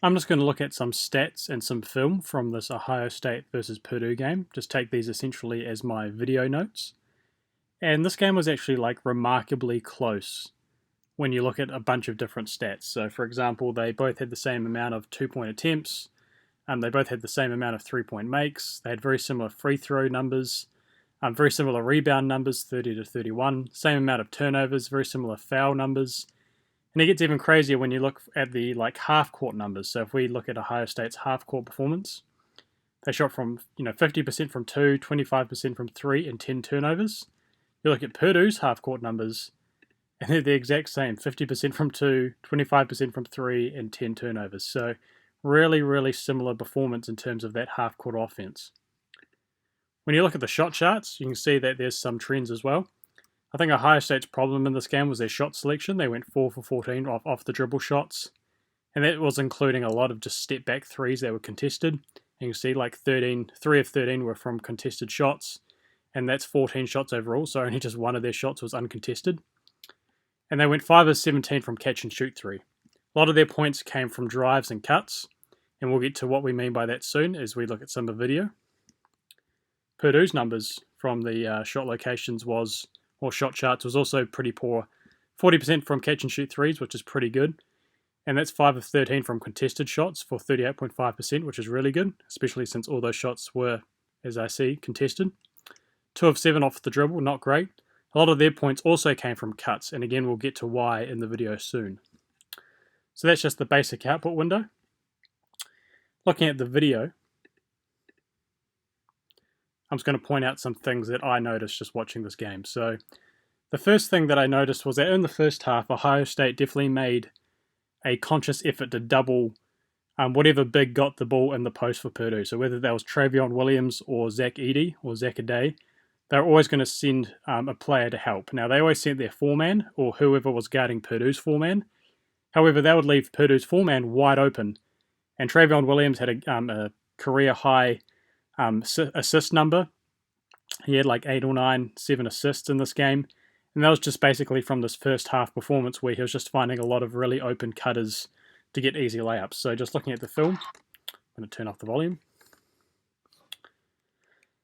I'm just going to look at some stats and some film from this Ohio State versus Purdue game. Just take these essentially as my video notes. And this game was actually like remarkably close when you look at a bunch of different stats. So for example, they both had the same amount of 2-point attempts. They both had the same amount of 3-point makes. They had very similar free throw numbers. Very similar rebound numbers, 30 to 31. Same amount of turnovers, very similar foul numbers. And it gets even crazier when you look at the half court numbers. So if we look at Ohio State's half court performance, they shot from 50% from 2, 25% from 3, and 10 turnovers. You look at Purdue's half court numbers, and they're the exact same: 50% from 2, 25% from 3, and 10 turnovers. So really, really similar performance in terms of that half court offense. When you look at the shot charts, you can see that there's some trends as well. I think Ohio State's problem in this game was their shot selection. They went 4 for 14 off the dribble shots, and that was including a lot of just step back threes that were contested. And you can see 3 of 13 were from contested shots, and that's 14 shots overall, so only just one of their shots was uncontested. And they went 5 of 17 from catch and shoot 3. A lot of their points came from drives and cuts, and we'll get to what we mean by that soon as we look at some of the video. Purdue's numbers from the shot locations or shot charts was also pretty poor. 40% from catch and shoot threes, which is pretty good. And that's 5 of 13 from contested shots for 38.5%, which is really good, especially since all those shots were, as I see, contested. 2 of 7 off the dribble, not great. A lot of their points also came from cuts, and again, we'll get to why in the video soon. So that's just the basic output window. Looking at the video, I'm just going to point out some things that I noticed just watching this game. So the first thing that I noticed was that in the first half, Ohio State definitely made a conscious effort to double whatever big got the ball in the post for Purdue. So whether that was Travion Williams or Zach Edey or Zach Adai, they're always going to send a player to help. Now, they always sent their four-man or whoever was guarding Purdue's four-man. However, that would leave Purdue's four-man wide open. And Travion Williams had a career-high assist number. He had 8 or 9, 7 assists in this game. And that was just basically from this first half performance where he was just finding a lot of really open cutters to get easy layups. So just looking at the film, I'm going to turn off the volume.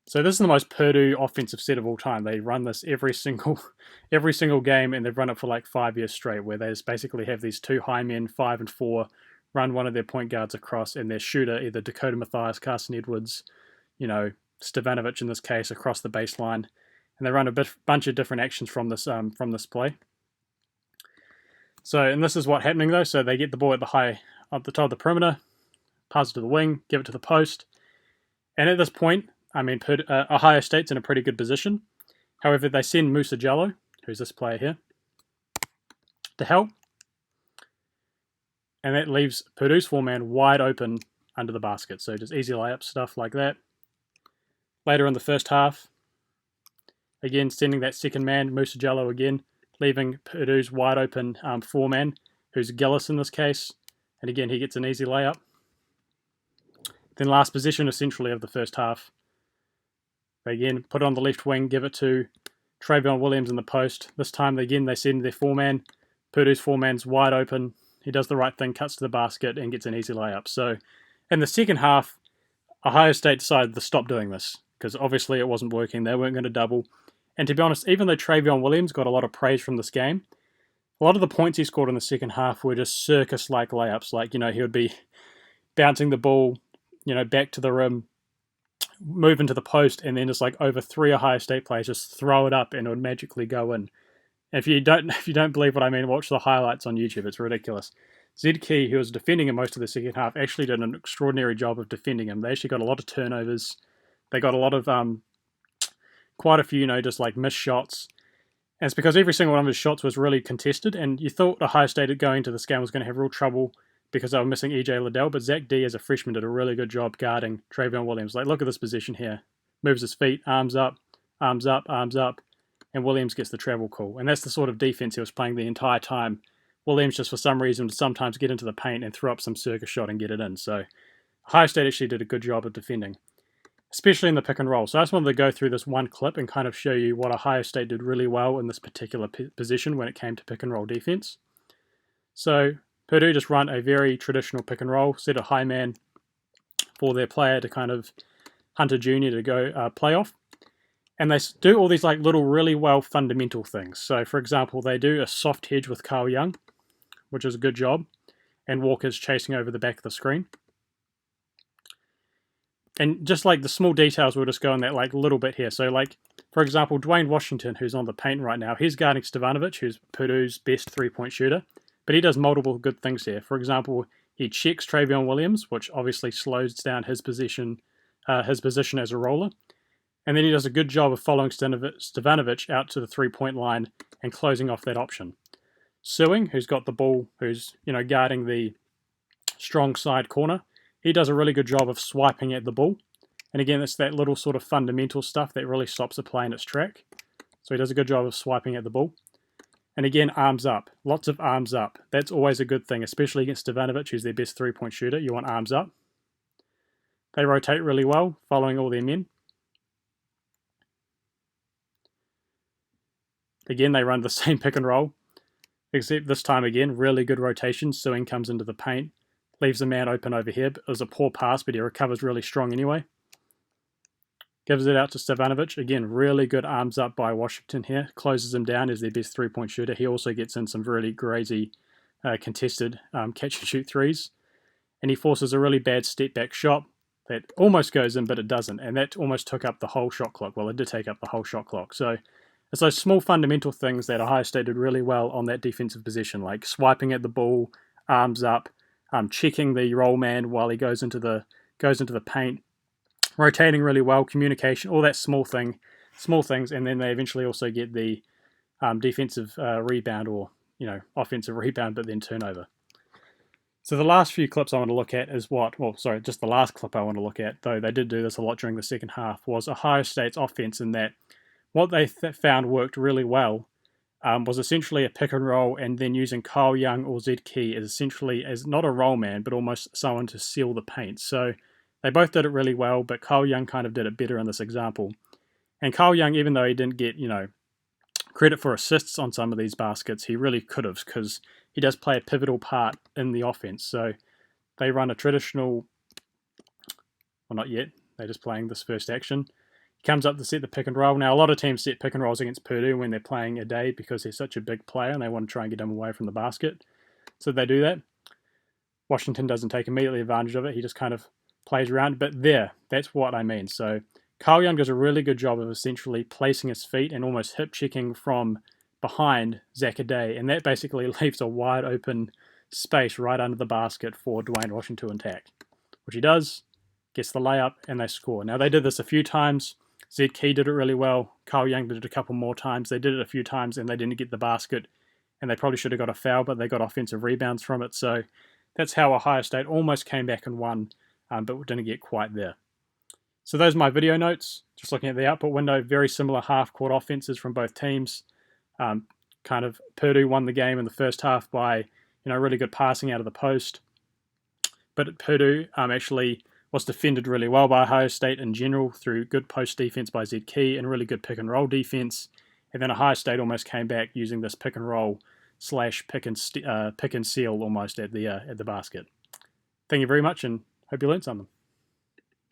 So this is the most Purdue offensive set of all time. They run this every single game, and they've run it for 5 years straight, where they just basically have these two high men, 5 and 4, run one of their point guards across, and their shooter, either Dakota Mathias, Carson Edwards, Stevanovic in this case, across the baseline. And they run a bunch of different actions from this play. So, and this is what's happening though. So they get the ball at the top of the perimeter, pass it to the wing, give it to the post. And at this point, Ohio State's in a pretty good position. However, they send Musa Jallow, who's this player here, to help. And that leaves Purdue's four-man wide open under the basket. So just easy layup stuff like that. Later in the first half, again, sending that second man, Musa Jallow again, leaving Purdue's wide open four-man, who's Gillis in this case. And again, he gets an easy layup. Then last possession, essentially, of the first half. They again put it on the left wing, give it to Travion Williams in the post. This time, again, they send their four-man. Purdue's four-man's wide open. He does the right thing, cuts to the basket, and gets an easy layup. So in the second half, Ohio State decided to stop doing this because obviously it wasn't working. They weren't going to double. And to be honest, even though Travion Williams got a lot of praise from this game, a lot of the points he scored in the second half were just circus-like layups. He would be bouncing the ball, back to the rim, move into the post, and then just over 3 Ohio State players just throw it up and it would magically go in. If you don't believe what I mean, watch the highlights on YouTube. It's ridiculous. Zed Key, who was defending him most of the second half, actually did an extraordinary job of defending him. They actually got a lot of turnovers. They got a lot of quite a few, missed shots. And it's because every single one of his shots was really contested. And you thought Ohio State going into this game was going to have real trouble because they were missing E.J. Liddell. But Zach D, as a freshman, did a really good job guarding Travion Williams. Look at this position here. Moves his feet, arms up, arms up, arms up. And Williams gets the travel call. And that's the sort of defense he was playing the entire time. Williams just for some reason would sometimes get into the paint and throw up some circus shot and get it in. So Ohio State actually did a good job of defending, especially in the pick and roll. So I just wanted to go through this one clip and kind of show you what Ohio State did really well in this particular position when it came to pick and roll defense. So Purdue just run a very traditional pick and roll, set a high man for their player to kind of Hunter Jr. to go play off. And they do all these like little really well fundamental things. So for example, they do a soft hedge with Carl Young, which is a good job, and Walker's chasing over the back of the screen. And just like the small details, we'll just go on that like little bit here. So like, for example, Dwayne Washington, who's on the paint right now, he's guarding Stevanovic, who's Purdue's best three-point shooter. But he does multiple good things here. For example, he checks Travion Williams, which obviously slows down his position as a roller. And then he does a good job of following Stevanovic out to the three-point line and closing off that option. Sewing, who's got the ball, who's guarding the strong side corner, he does a really good job of swiping at the ball. And again, it's that little sort of fundamental stuff that really stops a play in its track. So he does a good job of swiping at the ball. And again, arms up. Lots of arms up. That's always a good thing, especially against Stevanovic, who's their best three-point shooter. You want arms up. They rotate really well, following all their men. Again, they run the same pick and roll, except this time again, really good rotation. Sewing comes into the paint, leaves the man open over here. It was a poor pass, but he recovers really strong anyway. Gives it out to Stevanovic. Again, really good arms up by Washington here. Closes him down as their best three-point shooter. He also gets in some really crazy contested catch-and-shoot threes. And he forces a really bad step-back shot that almost goes in, but it doesn't. And that almost took up the whole shot clock. Well, it did take up the whole shot clock. So it's those small fundamental things that Ohio State did really well on that defensive position, like swiping at the ball, arms up, checking the roll man while he goes into the paint, rotating really well, communication, all that small things, and then they eventually also get the defensive rebound or offensive rebound, but then turnover. So the last few clips I want to look at is just the last clip I want to look at, though they did do this a lot during the second half, was Ohio State's offense, in that what they found worked really well was essentially a pick and roll, and then using Kyle Young or Zed Key as not a roll man, but almost someone to seal the paint. So they both did it really well, but Kyle Young kind of did it better in this example. And Kyle Young, even though he didn't get, credit for assists on some of these baskets, he really could have, because he does play a pivotal part in the offense. So they run a traditional, well, not yet, they're just playing this first action. He comes up to set the pick and roll. Now, a lot of teams set pick and rolls against Purdue when they're playing a day because he's such a big player and they want to try and get him away from the basket. So they do that. Washington doesn't take immediately advantage of it. He just kind of plays around. But that's what I mean. So Kyle Young does a really good job of essentially placing his feet and almost hip checking from behind Zach Addae, and that basically leaves a wide open space right under the basket for Dwayne Washington to attack, which he does, gets the layup, and they score. Now, they did this a few times. Zed Key did it really well. Kyle Young did it a couple more times. They did it a few times, and they didn't get the basket, and they probably should have got a foul, but they got offensive rebounds from it. So that's how Ohio State almost came back and won, but didn't get quite there. So those are my video notes. Just looking at the output window, very similar half-court offenses from both teams. Kind of Purdue won the game in the first half by really good passing out of the post, but Purdue actually was defended really well by Ohio State in general through good post defense by Zed Key and really good pick and roll defense. And then Ohio State almost came back using this pick and roll / pick and seal almost at the basket. Thank you very much, and hope you learned something.